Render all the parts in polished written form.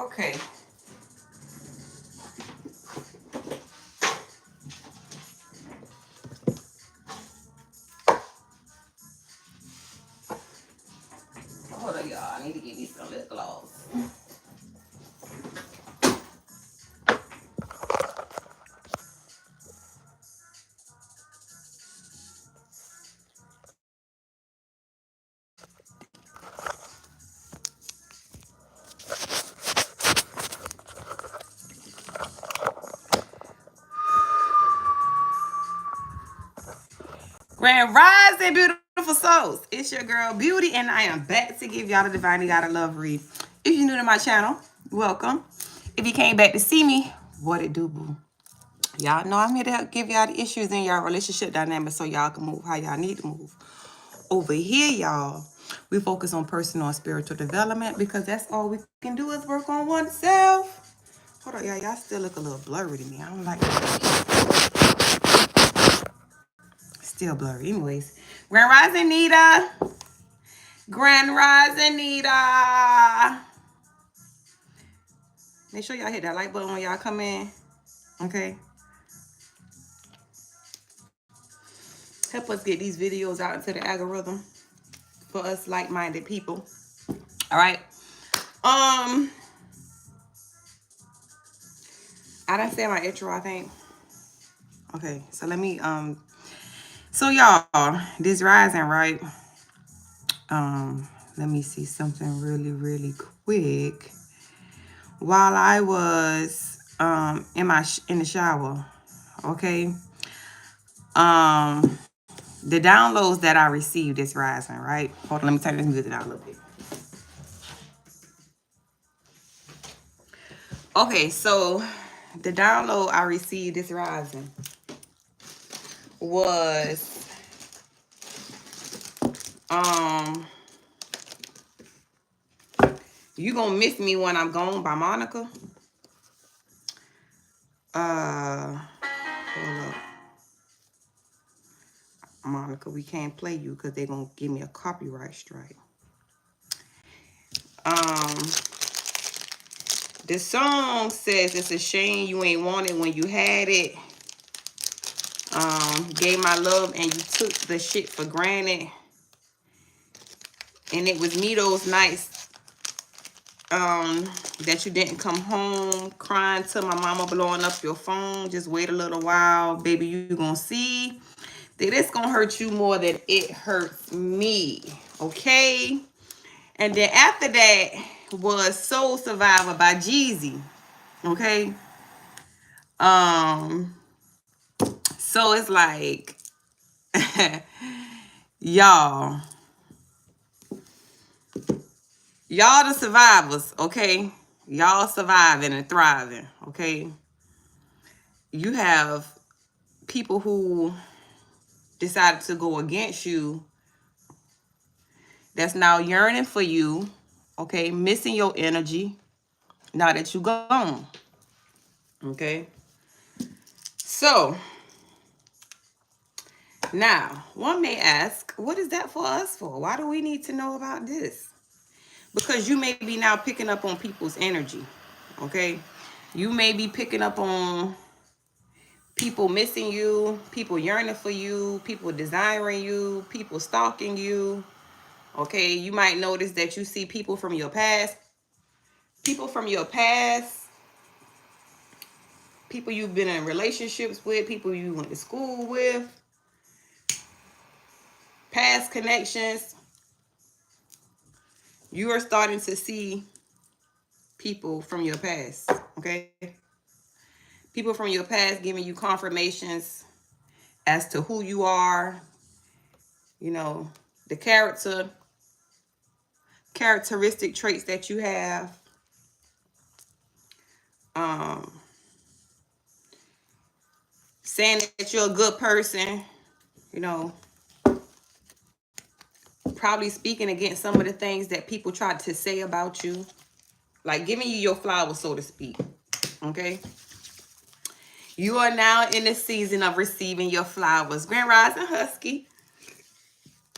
Okay. Hold on, y'all. I need to get me some lip gloss. Grand Rising, beautiful souls. It's your girl Beauty, and I am back to give y'all the Divinely Gotta Love read. If you're new to my channel, welcome. If you came back to see me, what it do, boo? Y'all know I'm here to help give y'all the issues in y'all relationship dynamics so y'all can move how y'all need to move. Over here, y'all, we focus on personal and spiritual development because that's all we can do is work on oneself. Hold on, y'all. Y'all still look a little blurry to me. I don't like that. Still blurry. Anyways, Grand Rising Nita. Grand Rising Nita. Make sure y'all hit that like button when y'all come in. Okay. Help us get these videos out into the algorithm for us like-minded people. All right. I done said my intro, I think. Okay, so let me so y'all, this rising, right? Let me see something really quick. While I was in the shower, okay? The downloads that I received this rising, right? Hold on, let me turn this music down a little bit. Okay, so the download I received this rising was You Gonna Miss Me When I'm Gone by Monica. Hold up. Monica, we can't play you because they're gonna give me a copyright strike. The song says it's a shame you ain't want it when you had it. Gave my love and you took the shit for granted. And it was me those nights that you didn't come home, crying to my mama, blowing up your phone. Just wait a little while, baby, you gonna see that it's gonna hurt you more than it hurts me, okay? And then after that was Soul Survivor by Jeezy, okay? So it's like, y'all the survivors, okay? Y'all surviving and thriving, okay? You have people who decided to go against you that's now yearning for you, okay? Missing your energy now that you gone, okay? So now one may ask, what is that for us for? Why do we need to know about this? Because you may be now picking up on people's energy, okay? You may be picking up on people missing you, people yearning for you, people desiring you, people stalking you, okay? You might notice that you see people from your past, people you've been in relationships with, people you went to school with, past connections. You are starting to see people from your past, okay? People from your past giving you confirmations as to who you are, you know, the characteristic traits that you have. Saying that you're a good person, you know, probably speaking against some of the things that people tried to say about you, like giving you your flowers, so to speak, okay? You are now in the season of receiving your flowers. Grand Rising Husky,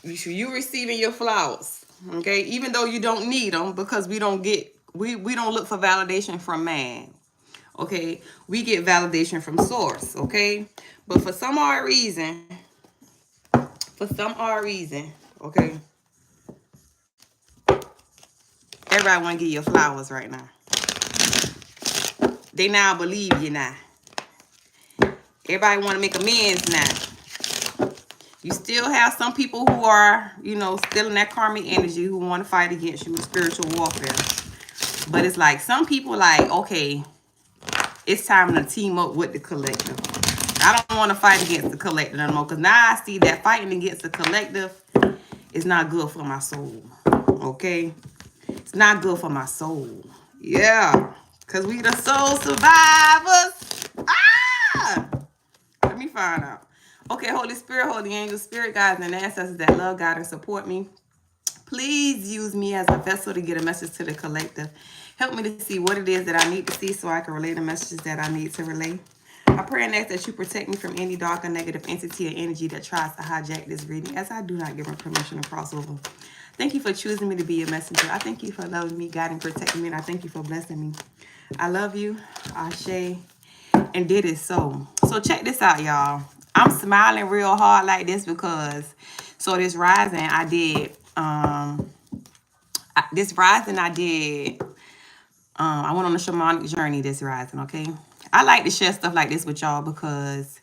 you receiving your flowers, okay? Even though you don't need them because we don't get We don't look for validation from man. Okay, we get validation from source. Okay, but for some odd reason, okay, everybody want to give you flowers right now. They now believe you now. Everybody want to make amends now. You still have some people who are, you know, still in that karmic energy who want to fight against you with spiritual warfare. But it's like some people like, okay, it's time to team up with the collective. I don't want to fight against the collective anymore because now I see that fighting against the collective is not good for my soul. Okay? It's not good for my soul. Yeah. Because we the soul survivors. Ah! Let me find out. Okay, Holy Spirit, Holy Angels, Spirit guides, and ancestors that love, God, and support me. Please use me as a vessel to get a message to the collective. Help me to see what it is that I need to see so I can relay the messages that I need to relay. I pray and ask that you protect me from any dark or negative entity or energy that tries to hijack this reading, as I do not give them permission to cross over. Thank you for choosing me to be your messenger. I thank you for loving me, guiding, protecting me, and I thank you for blessing me. I love you, Ashe, and did it so. So check this out, y'all. I'm smiling real hard like this because, so this rising I did, I went on a shamanic journey this rising, okay? I like to share stuff like this with y'all because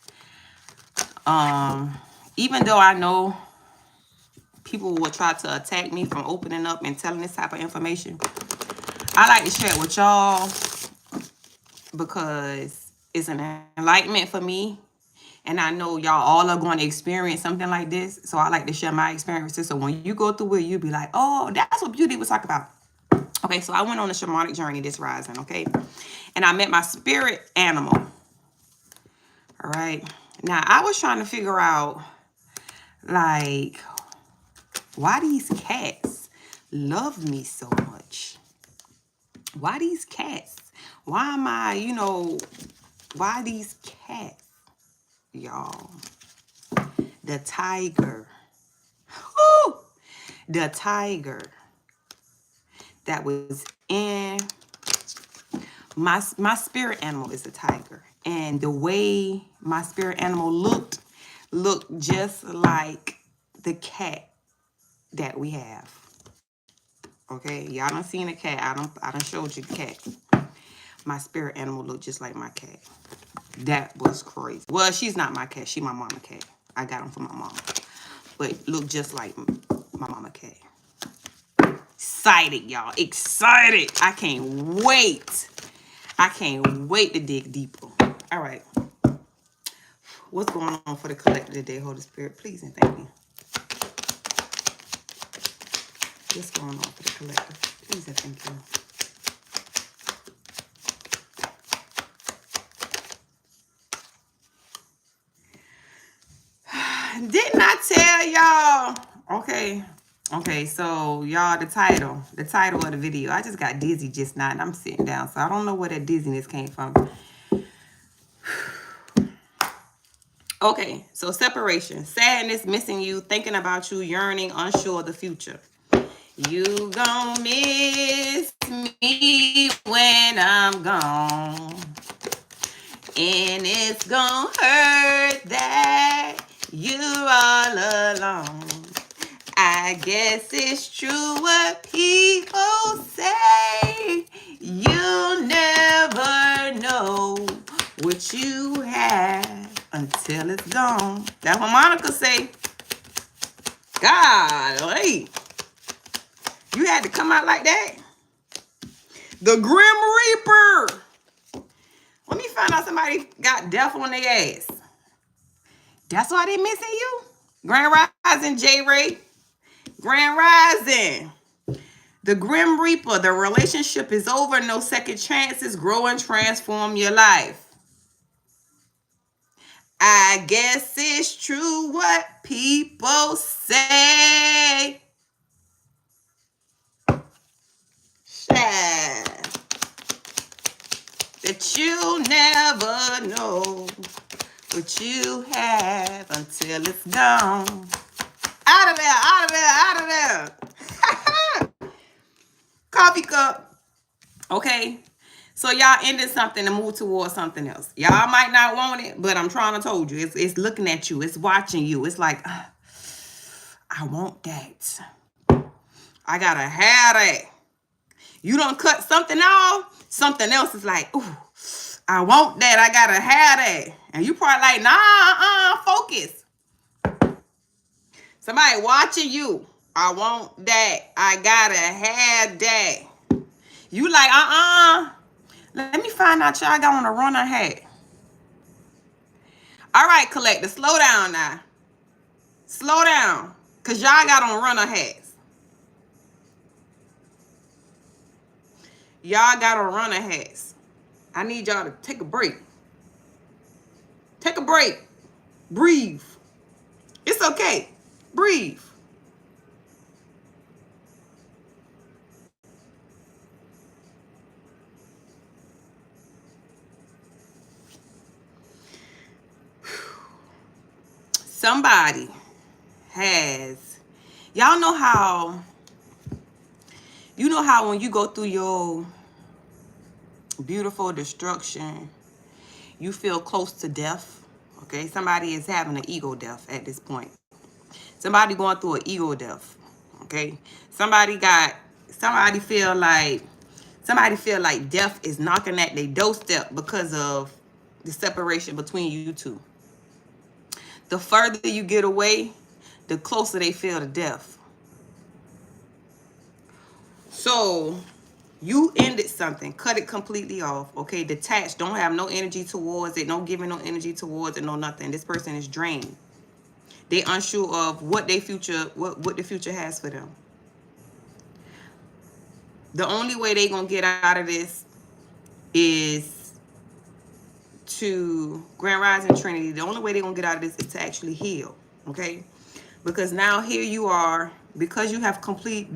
even though I know people will try to attack me from opening up and telling this type of information, I like to share it with y'all because it's an enlightenment for me. And I know y'all all are going to experience something like this. So I like to share my experiences. So when you go through it, you'll be like, oh, that's what Beauty was talking about. Okay, so I went on a shamanic journey this rising, okay? And I met my spirit animal. All right. Now, I was trying to figure out, like, why these cats love me so much? Why these cats? Why am I, you know, why these cats, y'all? The tiger. Ooh! The tiger that was in my spirit animal is a tiger. And the way my spirit animal looked just like the cat that we have. Okay, y'all done seen a cat. I done showed you the cat. My spirit animal looked just like my cat. That was crazy. Well, she's not my cat. She my mama cat. I got him from my mama. But looked just like my mama cat. Excited, y'all. Excited. I can't wait. I can't wait to dig deeper. All right. What's going on for the collective today, Holy Spirit? Please and thank you. What's going on for the collective? Please and thank you. Didn't I tell y'all? Okay, so y'all, the title of the video. I just got dizzy just now and I'm sitting down, so I don't know where that dizziness came from. Okay, so separation, sadness, missing you, thinking about you, yearning, unsure of the future. You gon' miss me when I'm gone, and it's gon' hurt that you're all alone. I guess it's true what people say. You'll never know what you have until it's gone. That's what Monica say. Golly. You had to come out like that? The Grim Reaper. Let me find out somebody got death on their ass. That's why they missing you? Grand Rising, J-Ray. Grand Rising. The Grim Reaper. The relationship is over. No second chances. Grow and transform your life. I guess it's true what people say. That you'll never know what you have until it's gone. Out of there, out of there, out of there. Coffee cup. Okay? So y'all ended something to move towards something else. Y'all might not want it, but I'm trying to told you. It's looking at you. It's watching you. It's like, I want that. I gotta have that. You don't cut something off, something else is like, ooh, I want that. I gotta have that. And you probably like, nah, focus. Somebody watching you. I want that. I gotta have that. You like, let me find out y'all got on a runner hat. All right, collector, slow down now. Slow down. Because y'all got on runner hats. Y'all got on runner hats. I need y'all to take a break. Take a break. Breathe. It's okay. Breathe. Somebody has, y'all know how, when you go through your beautiful destruction, you feel close to death. Okay, somebody is having an ego death at this point. Somebody going through an ego death. Okay, somebody feel like death is knocking at their doorstep because of the separation between you two. The further you get away, the closer they feel to death. So you ended something, cut it completely off, okay? Detached, don't have no energy towards it, no giving no energy towards it, no nothing. This person is drained. They unsure of what their future, what the future has for them. The only way they gonna get out of this is to Grand Rising Trinity. The only way they gonna get out of this is to actually heal, okay? Because now here you are, because you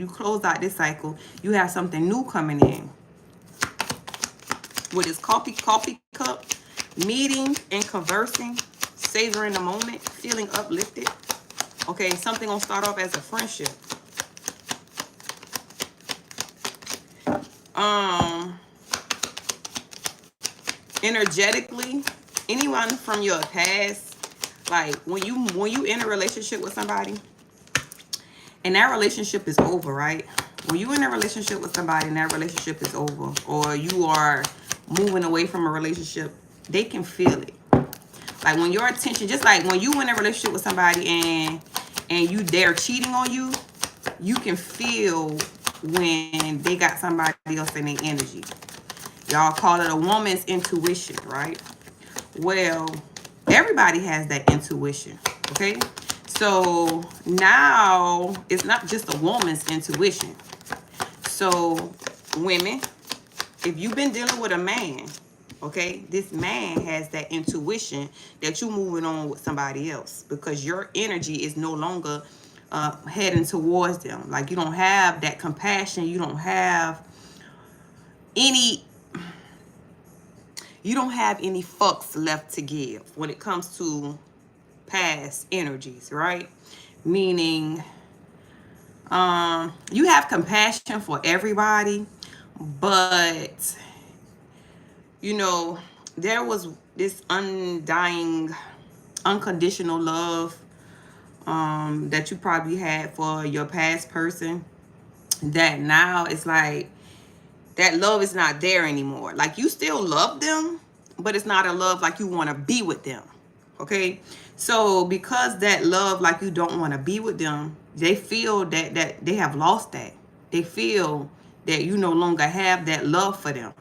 closed out this cycle, you have something new coming in. With this coffee cup, meeting and conversing, savoring the moment, feeling uplifted. Okay, something gonna start off as a friendship. Energetically, anyone from your past, like when you in a relationship with somebody and that relationship is over, right? When you in a relationship with somebody and that relationship is over, or you are moving away from a relationship, they can feel it. Like when your attention, just like when you in a relationship with somebody and they're cheating on you, you can feel when they got somebody else in their energy. Y'all call it a woman's intuition, right? Well, everybody has that intuition, okay? So now it's not just a woman's intuition. So women, if you've been dealing with a man, okay, this man has that intuition that you're moving on with somebody else because your energy is no longer heading towards them. Like you don't have that compassion. You don't have any fucks left to give when it comes to past energies, right? Meaning you have compassion for everybody, but there was this undying, unconditional love that you probably had for your past person, that now it's like that love is not there anymore. Like you still love them, but it's not a love like you want to be with them. Okay, so because that love, like you don't want to be with them, they feel that they have lost that. They feel that you no longer have that love for them.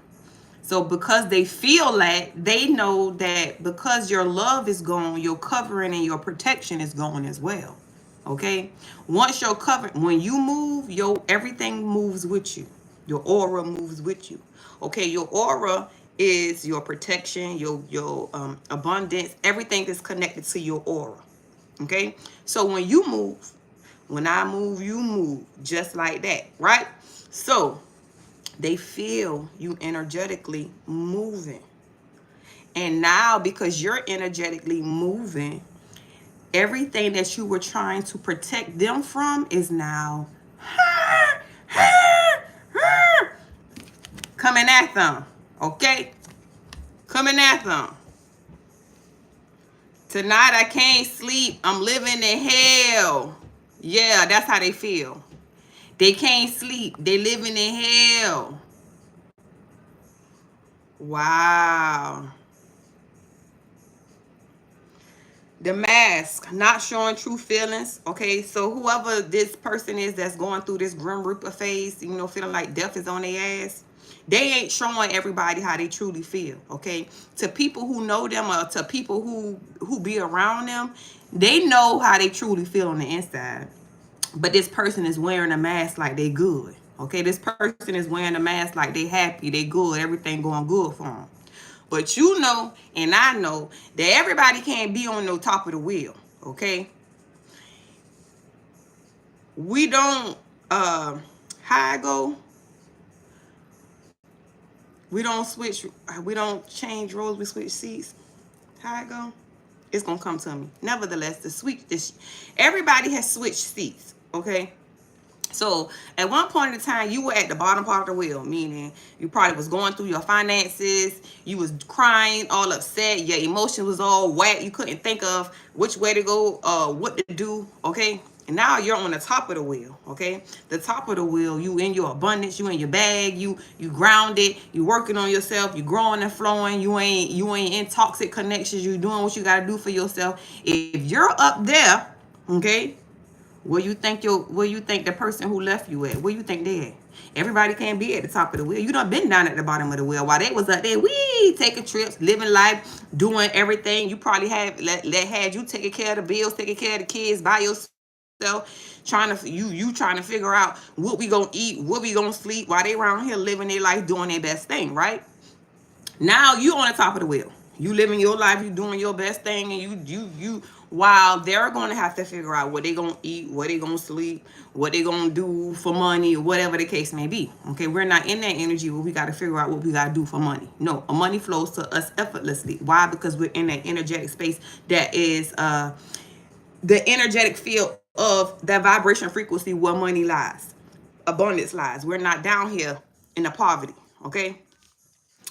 So because they feel that, they know that because your love is gone, your covering and your protection is gone as well. Okay, once you're covered, when you move, everything moves with you. Your aura moves with you. Okay, your aura is your protection, your abundance, everything that's connected to your aura. Okay, so when I move, you move, just like that, right? So they feel you energetically moving, and now because you're energetically moving, everything that you were trying to protect them from is now coming Coming at them. Okay? Coming at them. Tonight I can't sleep. I'm living in hell. Yeah, that's how they feel. They can't sleep. They living in hell. Wow. The mask, not showing true feelings. Okay, so whoever this person is that's going through this grim reaper phase, you know, feeling like death is on their ass, they ain't showing everybody how they truly feel. Okay, to people who know them or to people who be around them, they know how they truly feel on the inside. But this person is wearing a mask like they good. Okay, this person is wearing a mask like they happy, they good, everything going good for them. But you know, and I know that everybody can't be on the top of the wheel. Okay, we don't. How I go? We don't switch. We don't change roles. We switch seats. How I go? It's gonna come to me. Nevertheless, everybody has switched seats. Okay. So at one point in time, you were at the bottom part of the wheel, meaning you probably was going through your finances, you was crying, all upset, your emotion was all whack, you couldn't think of which way to go, what to do, okay? And now you're on the top of the wheel, okay? The top of the wheel, you in your abundance, you in your bag, you grounded, you working on yourself, you growing and flowing, you ain't in toxic connections, you doing what you gotta do for yourself. If you're up there, okay, where you think the person who left you at? Where you think they at? Everybody can't be at the top of the wheel. You done been down at the bottom of the wheel while they was up there, taking trips, living life, doing everything. You probably had you taking care of the bills, taking care of the kids by yourself, trying to figure out what we gonna eat, what we gonna sleep, while they around here living their life, doing their best thing, right? Now you on the top of the wheel. You living your life, you doing your best thing, and you while they're gonna have to figure out what they gonna eat, what they gonna sleep, what they gonna do for money, whatever the case may be. Okay, we're not in that energy where we gotta figure out what we gotta do for money. No, money flows to us effortlessly. Why? Because we're in that energetic space that is the energetic field of that vibration frequency where money lies, abundance lies. We're not down here in the poverty. Okay.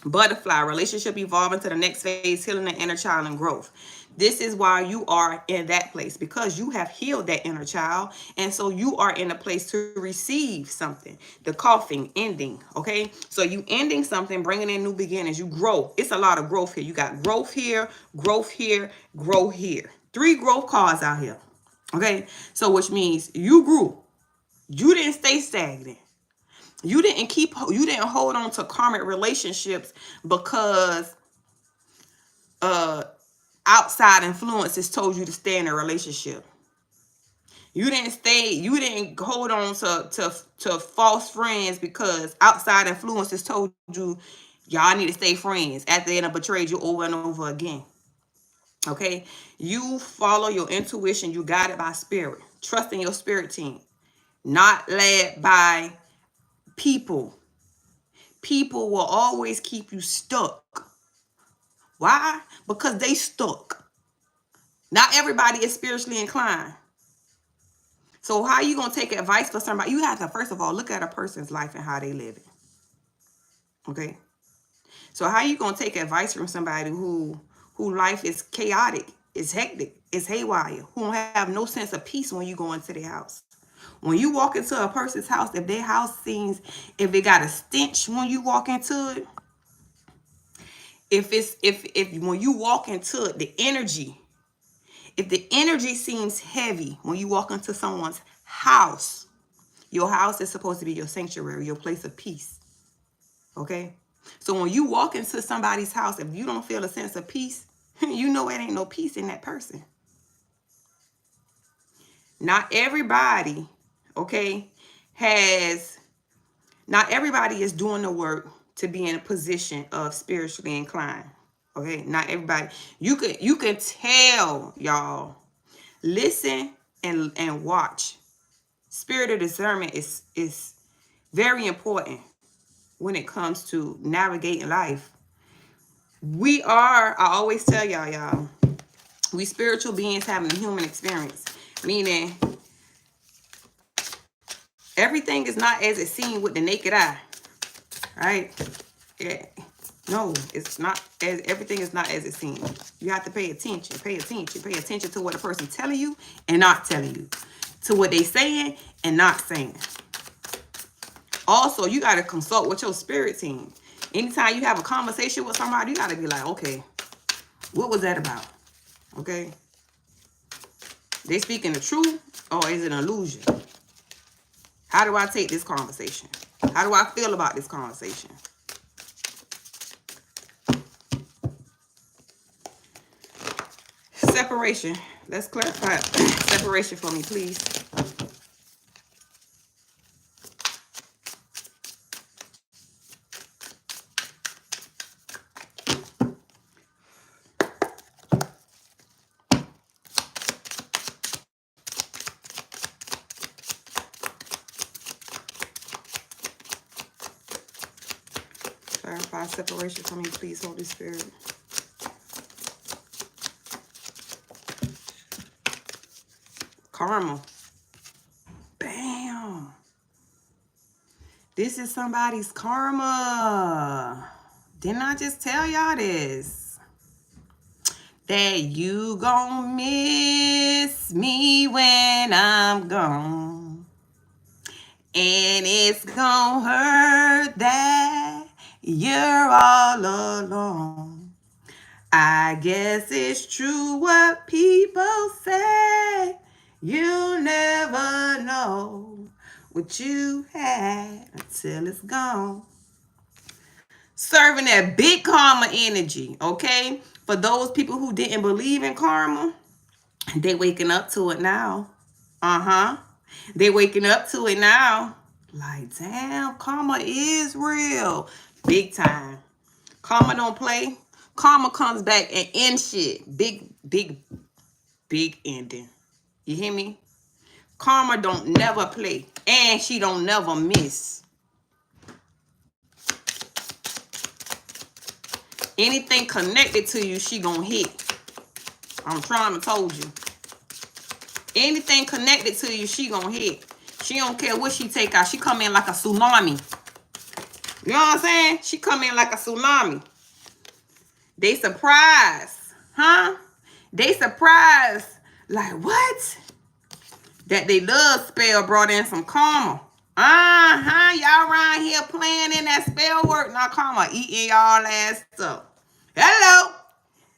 Butterfly, relationship evolving to the next phase, healing the inner child and growth. This is why you are in that place, because you have healed that inner child. And so you are in a place to receive something. The coughing, ending. Okay. So you ending something, bringing in new beginnings. You grow. It's a lot of growth here. You got growth here, growth here, grow here. 3 growth cards out here. Okay. So which means you grew. You didn't stay stagnant. You didn't hold on to karmic relationships because outside influences told you to stay in a relationship. You didn't hold on to false friends because outside influences told you y'all need to stay friends after they betrayed you over and over again. Okay? You follow your intuition, you guided by spirit. Trust in your spirit team. Not led by people. People will always keep you stuck. Why? Because they stuck. Not everybody is spiritually inclined. So how you going to take advice for somebody? You have to, first of all, look at a person's life and how they live it. Okay? So how you going to take advice from somebody who life is chaotic, is hectic, is haywire, who don't have no sense of peace when you go into their house? When you walk into a person's house, if their house if it got a stench when you walk into it, if when you walk into it, if the energy seems heavy when you walk into someone's house, your house is supposed to be your sanctuary, your place of peace. Okay? So when you walk into somebody's house, if you don't feel a sense of peace, you know it ain't no peace in that person. Not everybody, okay, not everybody is doing the work to be in a position of spiritually inclined. Okay, not everybody. You can tell, y'all. Listen and watch. Spirit of discernment is very important when it comes to navigating life. I always tell y'all, we spiritual beings having a human experience, meaning everything is not as it seems with the naked eye, right? Yeah. No, it's not. Everything is not as it seems. You have to pay attention. Pay attention. Pay attention to what a person telling you and not telling you. To what they saying and not saying. Also, you got to consult with your spirit team. Anytime you have a conversation with somebody, you got to be like, okay, what was that about? Okay. They speaking the truth or is it an illusion? How do I take this conversation? How do I feel about this conversation? Separation. Let's clarify separation for me, please. Clarify separation for me, please, Holy Spirit. Karma. Bam. This is somebody's karma. Didn't I just tell y'all this? That you gon' miss me when I'm gone. And it's gon' hurt that you're all alone. I guess it's true what people say. You never know what you had until it's gone. Serving that big karma energy, okay? For those people who didn't believe in karma, they waking up to it now. They waking up to it now. Like, damn, karma is real. Big time. Karma don't play. Karma comes back and ends shit. Big ending. You hear me? Karma don't never play. And she don't never miss. Anything connected to you, she gonna hit. I'm trying to told you. Anything connected to you, she gonna hit. She don't care what she take out. She come in like a tsunami. You know what I'm saying? She come in like a tsunami. They surprised. Huh? They surprised. Like, what? That they love spell brought in some karma. Y'all around here playing in that spell work. Now karma eating y'all ass up. Hello.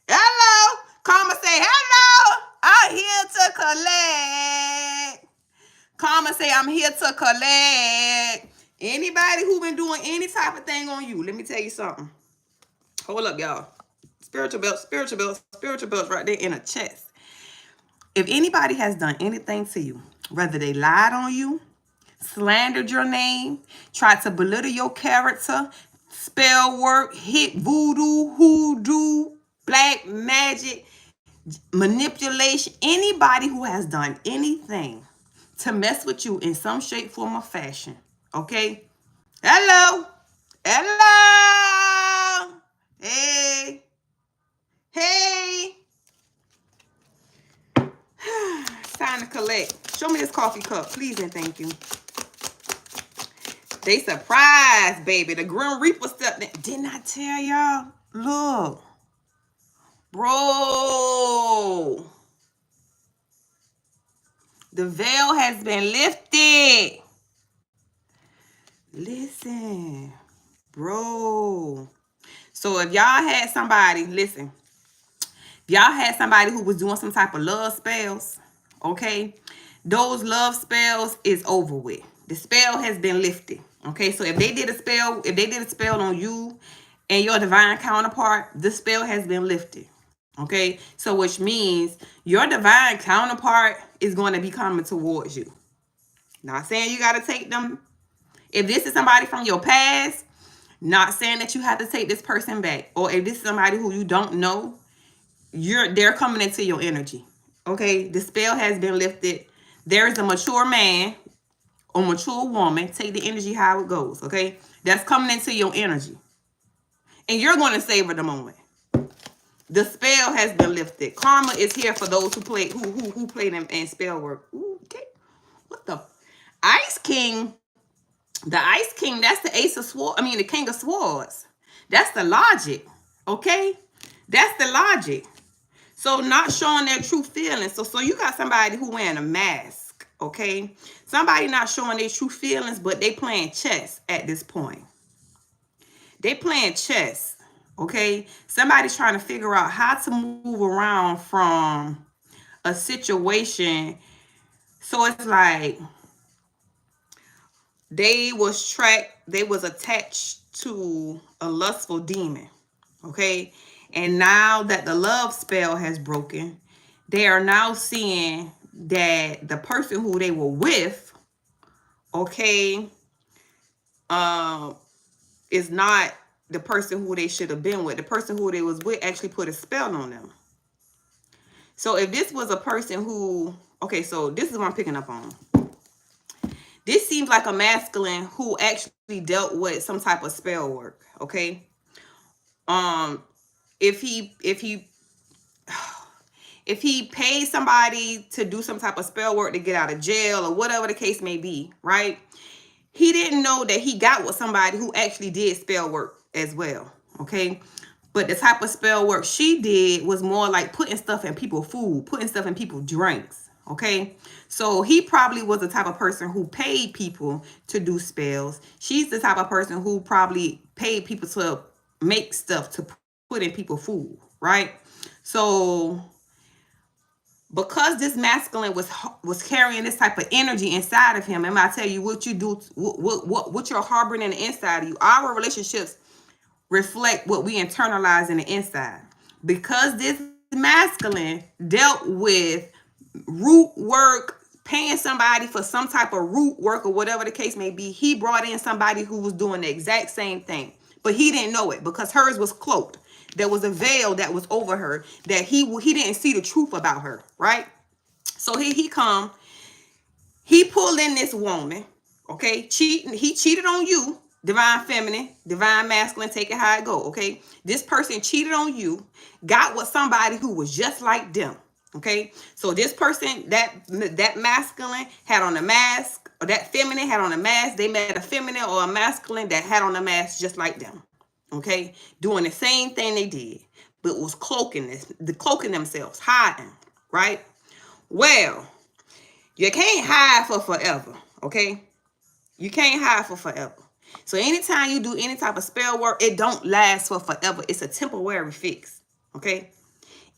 Hello. Karma say, hello. I'm here to collect. Karma say, I'm here to collect. Anybody who been doing any type of thing on you, let me tell you something. Hold up, y'all. Spiritual belts right there in a chest. If anybody has done anything to you, whether they lied on you, slandered your name, tried to belittle your character, spell work, hit voodoo, hoodoo, black magic, manipulation, anybody who has done anything to mess with you in some shape, form, or fashion, okay? Hello. Hello. Hey. Hey. It's time to collect. Show me this coffee cup, please and thank you. They surprised, baby. The Grim Reaper stepped in. Didn't I tell y'all? Look. Bro. The veil has been lifted. Listen. Bro. So if y'all had somebody, listen. If y'all had somebody who was doing some type of love spells, okay? Those love spells is over with. The spell has been lifted. Okay, so if they did a spell on you and your divine counterpart, the spell has been lifted. Okay, so which means your divine counterpart is going to be coming towards you. Not saying you got to take them. If this is somebody from your past, not saying that you have to take this person back. Or if this is somebody who you don't know, they're coming into your energy. Okay, the spell has been lifted. There is a mature man or mature woman. Take the energy how it goes. Okay, that's coming into your energy, and you're going to savor the moment. The spell has been lifted. Karma is here for those who play who play them in spell work. Ooh, okay. What the Ice King? The Ice King. That's the Ace of Swords. I mean, the King of Swords. That's the logic, okay? That's the logic. So not showing their true feelings. So you got somebody who wearing a mask, okay? Somebody not showing their true feelings, but they playing chess at this point. They playing chess, okay? Somebody's trying to figure out how to move around from a situation. So it's like they was attached to a lustful demon, okay? And now that the love spell has broken, they are now seeing that the person who they were with, okay, is not the person who they should have been with. The person who they was with actually put a spell on them. So if this was a person who, okay, so this is what I'm picking up on. This seems like a masculine who actually dealt with some type of spell work, okay? If he paid somebody to do some type of spell work to get out of jail or whatever the case may be, right? He didn't know that he got with somebody who actually did spell work as well, okay? But the type of spell work she did was more like putting stuff in people's food, putting stuff in people's drinks, okay? So he probably was the type of person who paid people to do spells. She's the type of person who probably paid people to make stuff to put in people's food, right? So because this masculine was carrying this type of energy inside of him, and I tell you what you do, what you're harboring in the inside of you. Our relationships reflect what we internalize in the inside. Because this masculine dealt with root work, paying somebody for some type of root work or whatever the case may be, he brought in somebody who was doing the exact same thing, but he didn't know it because hers was cloaked. There was a veil that was over her that he didn't see the truth about her, right? So here he come, he pulled in this woman, okay? He cheated on you, divine feminine, divine masculine, take it how it go, okay? This person cheated on you, got with somebody who was just like them, okay? So this person, that masculine had on a mask, or that feminine had on a mask. They met a feminine or a masculine that had on a mask just like them, okay? Doing the same thing they did, but was cloaking themselves, hiding, right? Well, you can't hide for forever, okay? You can't hide for forever. So anytime you do any type of spell work, it don't last for forever. It's a temporary fix, okay?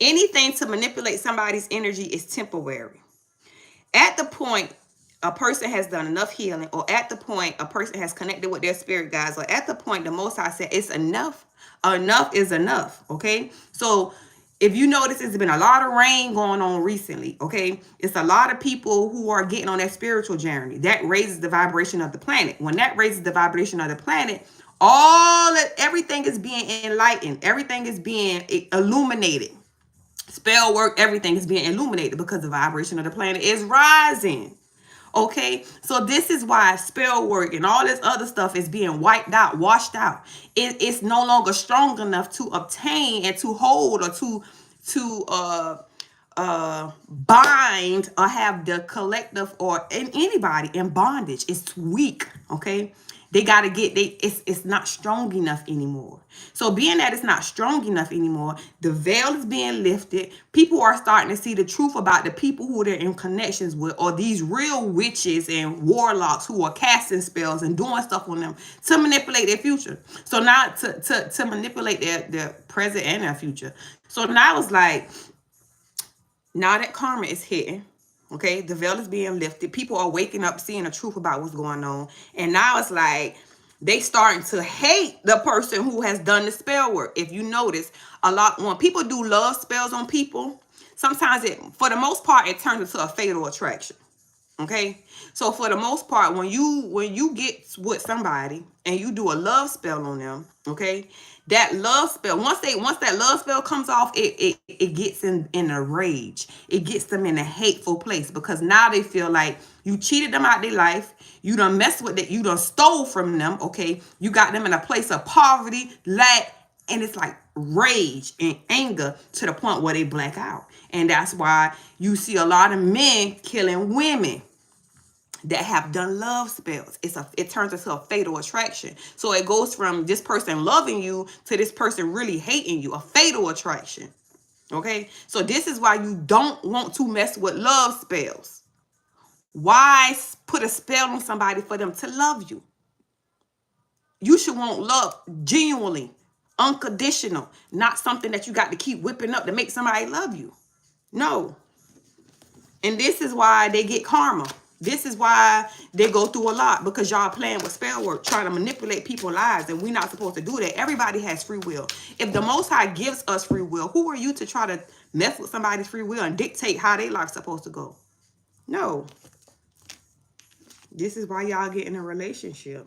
Anything to manipulate somebody's energy is temporary. At the point a person has done enough healing, or at the point a person has connected with their spirit guides, or at the point the Most High said it's enough, enough is enough, okay? So if you notice, there's been a lot of rain going on recently, okay? It's a lot of people who are getting on their spiritual journey. That raises the vibration of the planet. When that raises the vibration of the planet, everything is being enlightened. Everything is being illuminated. Spell work, everything is being illuminated because the vibration of the planet is rising. Okay, so this is why spell work and all this other stuff is being wiped out, washed out. It's no longer strong enough to obtain and to hold or to bind or have the collective or anybody in bondage. It's weak. Okay, they got to it's not strong enough anymore. So being that it's not strong enough anymore, the veil is being lifted. People are starting to see the truth about the people who they're in connections with, or these real witches and warlocks who are casting spells and doing stuff on them to manipulate their future. So now to manipulate their present and their future. So now it's like, now that karma is hitting, okay, the veil is being lifted. People are waking up, seeing the truth about what's going on. And now it's like they starting to hate the person who has done the spell work. If you notice, when people do love spells on people, sometimes for the most part, it turns into a fatal attraction. Okay, so for the most part, when you get with somebody and you do a love spell on them, okay, that love spell, once that love spell comes off, it gets in a rage. It gets them in a hateful place because now they feel like you cheated them out their life. You done messed with it. You done stole from them. Okay, you got them in a place of poverty, lack, and it's like rage and anger to the point where they black out. And that's why you see a lot of men killing women. that have done love spells. It turns into a fatal attraction. So it goes from this person loving you to this person really hating you, a fatal attraction. Okay, so this is why you don't want to mess with love spells. Why put a spell on somebody for them to love you? You should want love genuinely, unconditional, not something that you got to keep whipping up to make somebody love you. No. And this is why they get karma. This is why they go through a lot, because y'all playing with spell work, trying to manipulate people's lives, and we're not supposed to do that. Everybody has free will. If the Most High gives us free will, who are you to try to mess with somebody's free will and dictate how their life's supposed to go? No. This is why y'all get in a relationship.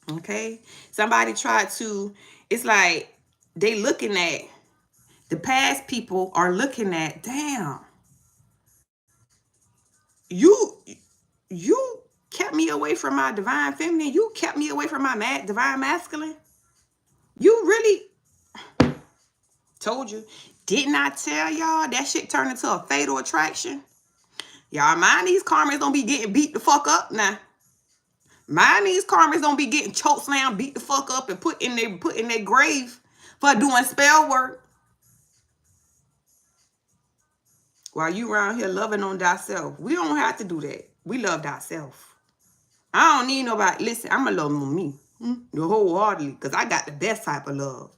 Okay? Somebody tried to, it's like they looking at, the past people are looking at, damn, you kept me away from my divine feminine. You kept me away from my divine masculine. You really, told you. Didn't I tell y'all that shit turned into a fatal attraction? Y'all mind these karmas don't be getting beat the fuck up now. Mind these karmas don't be getting choke slam, beat the fuck up, and put in their grave for doing spell work. While you around here loving on thyself. We don't have to do that. We love thyself. I don't need nobody. Listen, I'm going to love me. Wholeheartedly. Because I got the best type of love.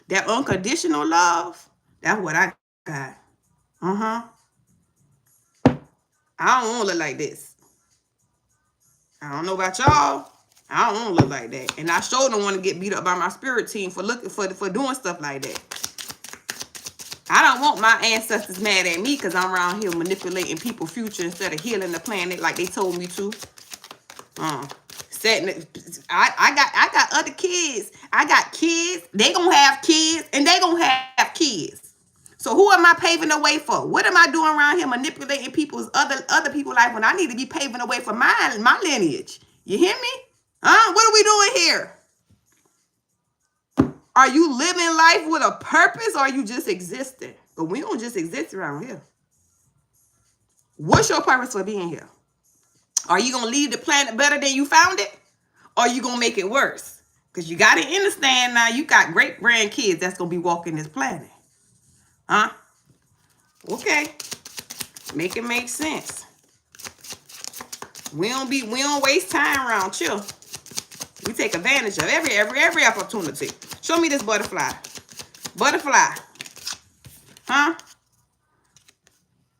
That unconditional love, that's what I got. I don't want to look like this. I don't know about y'all. I don't want to look like that. And I sure don't want to get beat up by my spirit team for doing stuff like that. I don't want my ancestors mad at me because I'm around here manipulating people's future instead of healing the planet like they told me to. I got other kids. I got kids. They gonna have kids, and they gonna have kids. So who am I paving the way for? What am I doing around here manipulating people's other people's life when I need to be paving the way for my lineage? You hear me? What are we doing here? Are you living life with a purpose, or are you just existing? But we don't just exist around here. What's your purpose for being here? Are you going to leave the planet better than you found it? Or are you going to make it worse? Because you got to understand now, you got great grandkids that's going to be walking this planet. Okay. Make it make sense. We don't waste time around chill. We take advantage of every opportunity. Show me this butterfly. Butterfly.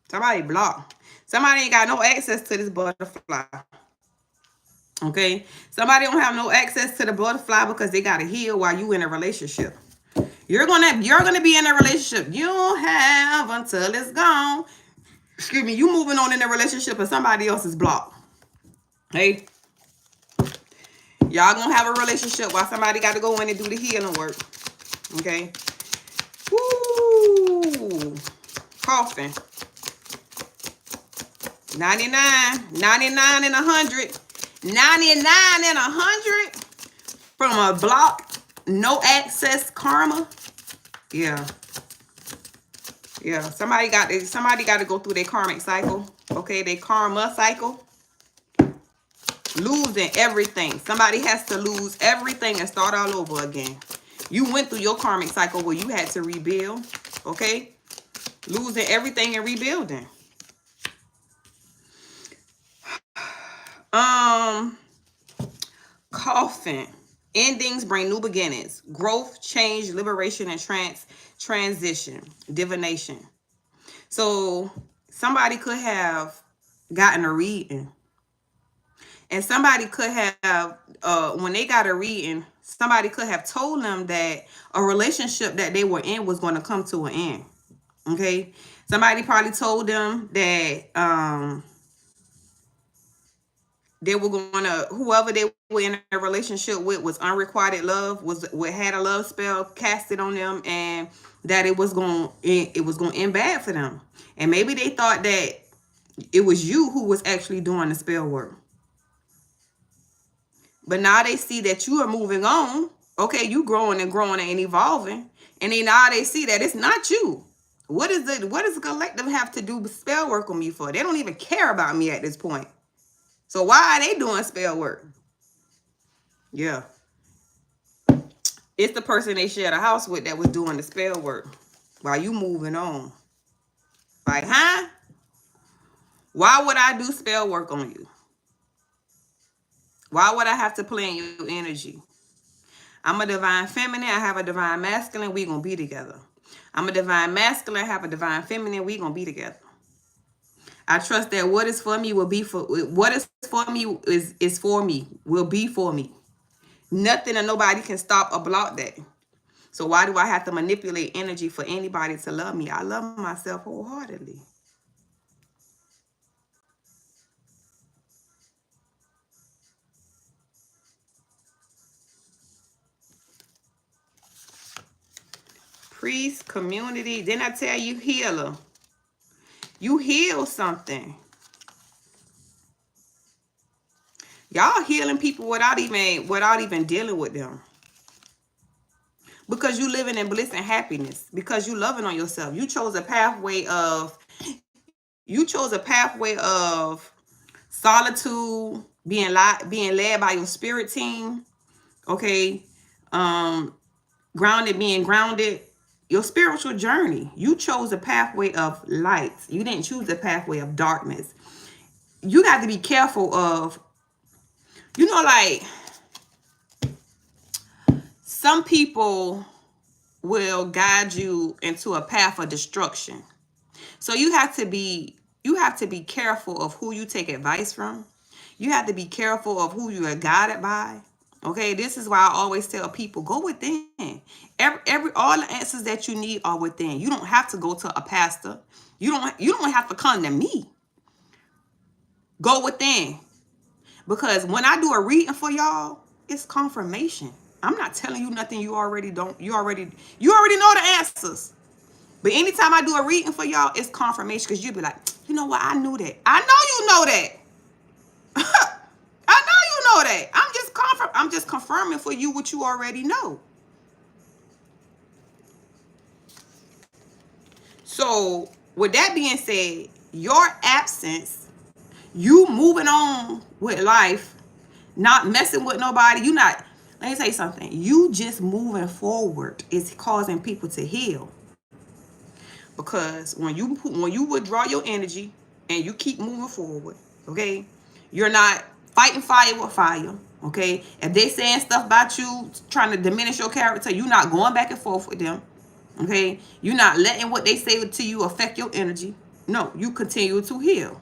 Somebody block. Somebody ain't got no access to this butterfly. Okay? Somebody don't have no access to the butterfly because they got to heal while you in a relationship. You're gonna be in a relationship. You don't have until it's gone. Excuse me, you moving on in a relationship and somebody else is blocked. Hey. Y'all gonna have a relationship while somebody got to go in and do the healing work. Okay? Woo! Coughing. 99, 99 and 100. 99 and 100 from a block, no access karma. Yeah. Yeah, somebody got to go through their karmic cycle. Okay, their karma cycle. Losing everything. Somebody has to lose everything and start all over again. You went through your karmic cycle where you had to rebuild. Okay? Losing everything and rebuilding. Coffin. Endings bring new beginnings. Growth, change, liberation, and transition. Divination. So somebody could have gotten a reading. And somebody could have, when they got a reading, somebody could have told them that a relationship that they were in was going to come to an end. Okay? Somebody probably told them that they were going to, whoever they were in a relationship with was unrequited love, had a love spell casted on them, and that it was going to end bad for them. And maybe they thought that it was you who was actually doing the spell work. But now they see that you are moving on. Okay, you growing and evolving. And then now they see that it's not you. What does the collective have to do with spell work on me for? They don't even care about me at this point. So why are they doing spell work? Yeah. It's the person they share the house with that was doing the spell work while you moving on. Like, huh? Why would I do spell work on you? Why would I have to play in your energy? I'm a divine feminine. I have a divine masculine. We gonna be together. I'm a divine masculine. I have a divine feminine. We gonna be together. I trust that what is for me will be for what is for me is for me. Will be for me. Nothing and nobody can stop or block that. So why do I have to manipulate energy for anybody to love me? I love myself wholeheartedly. Priest, community. Didn't I tell you healer? You heal something. Y'all healing people without even dealing with them. Because you living in bliss and happiness. Because you loving on yourself. You chose a pathway of solitude, being led by your spirit team. Okay. Being grounded. Your spiritual journey. You chose a pathway of light. You didn't choose a pathway of darkness. You got to be careful of, like, some people will guide you into a path of destruction. So you have to be careful of who you take advice from. You have to be careful of who you are guided by. Okay, this is why I always tell people, go within. All the answers that you need are within. You don't have to go to a pastor. You don't have to come to me. Go within. Because when I do a reading for y'all, it's confirmation. I'm not telling you nothing you already don't. You already know the answers. But anytime I do a reading for y'all, it's confirmation. Because you'll be like, you know what? I knew that. I know you know that. I know you know that. I'm just confirming for you what you already know. So with that being said, your absence, you moving on with life, not messing with nobody, let me tell you something. You just moving forward is causing people to heal. Because when you withdraw your energy and you keep moving forward, okay, you're not fighting fire with fire. Okay, if they saying stuff about you trying to diminish your character, you're not going back and forth with them. Okay, you're not letting what they say to you affect your energy. No, you continue to heal.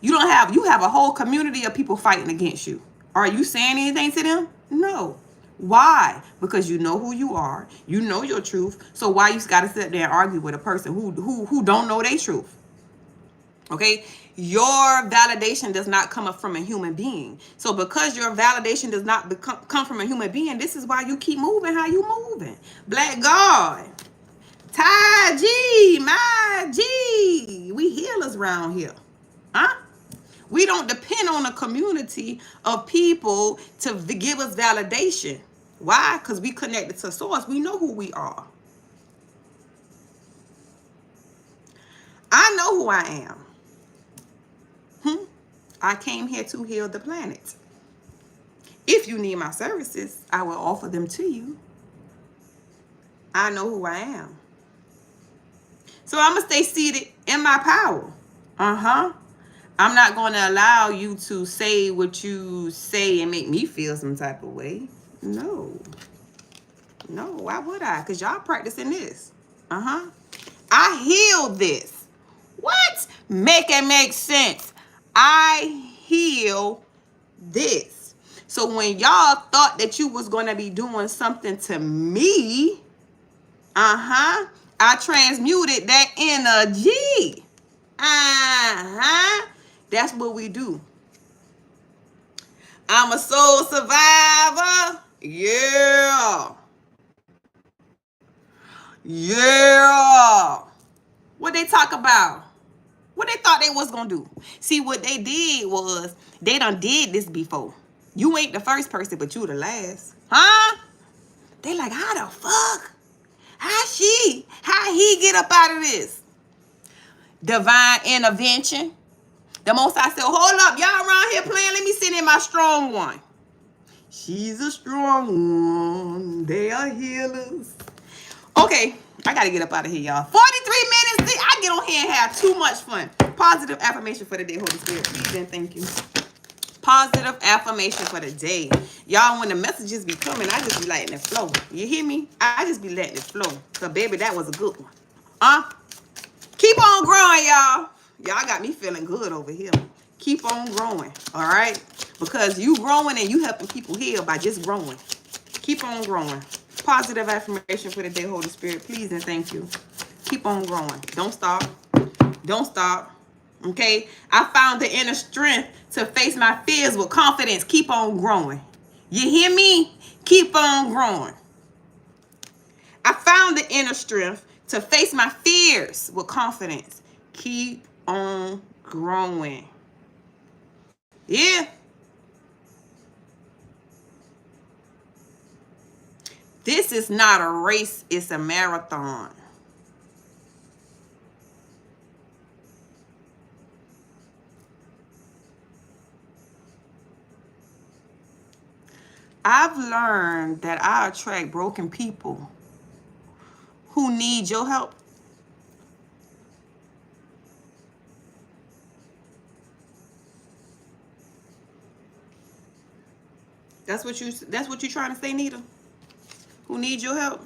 You have a whole community of people fighting against you. Are you saying anything to them? No. Why? Because you know who you are. You know your truth. So why you got to sit there and argue with a person who don't know their truth? Okay? Your validation does not come up from a human being. So because your validation does not come from a human being, this is why you keep moving how you moving. Black God. Ty G, my G. We healers around here. Huh? We don't depend on a community of people to give us validation. Why? Because we connected to source. We know who we are. I know who I am. I came here to heal the planet. If you need my services, I will offer them to you. I know who I am. So I'm going to stay seated in my power. I'm not going to allow you to say what you say and make me feel some type of way. No, why would I? Because y'all practicing this. I healed this. What? Make it make sense. I heal this. So when y'all thought that you was going to be doing something to me, I transmuted that energy. That's what we do. I'm a soul survivor. Yeah. What they talk about? What they thought they was gonna do? See, what they did was they done did this before. You ain't the first person, but you the last. They like, how the fuck? How he get up out of this? Divine intervention. The Most High said, hold up, y'all around here playing. Let me send in my strong one. She's a strong one. They are healers. Okay, I got to get up out of here, y'all. 43 minutes. See, I get on here and have too much fun. Positive affirmation for the day, Holy Spirit. Please and thank you. Positive affirmation for the day. Y'all, when the messages be coming, I just be letting it flow. You hear me? I just be letting it flow. So, baby, that was a good one. Keep on growing, y'all. Y'all got me feeling good over here. Keep on growing, all right? Because you growing and you helping people heal by just growing. Keep on growing. Positive affirmation for the day, Holy Spirit. Please and thank you. Keep on growing. Don't stop. Don't stop. Okay? I found the inner strength to face my fears with confidence. Keep on growing. You hear me? Keep on growing. I found the inner strength to face my fears with confidence. Keep on growing. Yeah. This is not a race, it's a marathon. I've learned that I attract broken people who need your help. That's what you trying to say, Nita? Who need your help?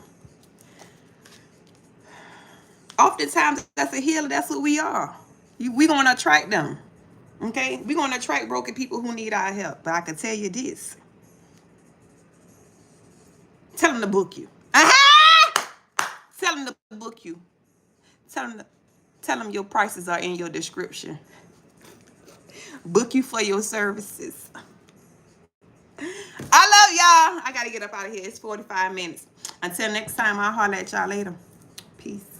Oftentimes, that's a healer. That's who we are. We going to attract them. Okay? We're going to attract broken people who need our help. But I can tell you this. Tell them to book you. Tell them to book you. Tell them your prices are in your description. Book you for your services. I love y'all. I got to get up out of here. It's 45 minutes. Until next time, I'll holler at y'all later. Peace.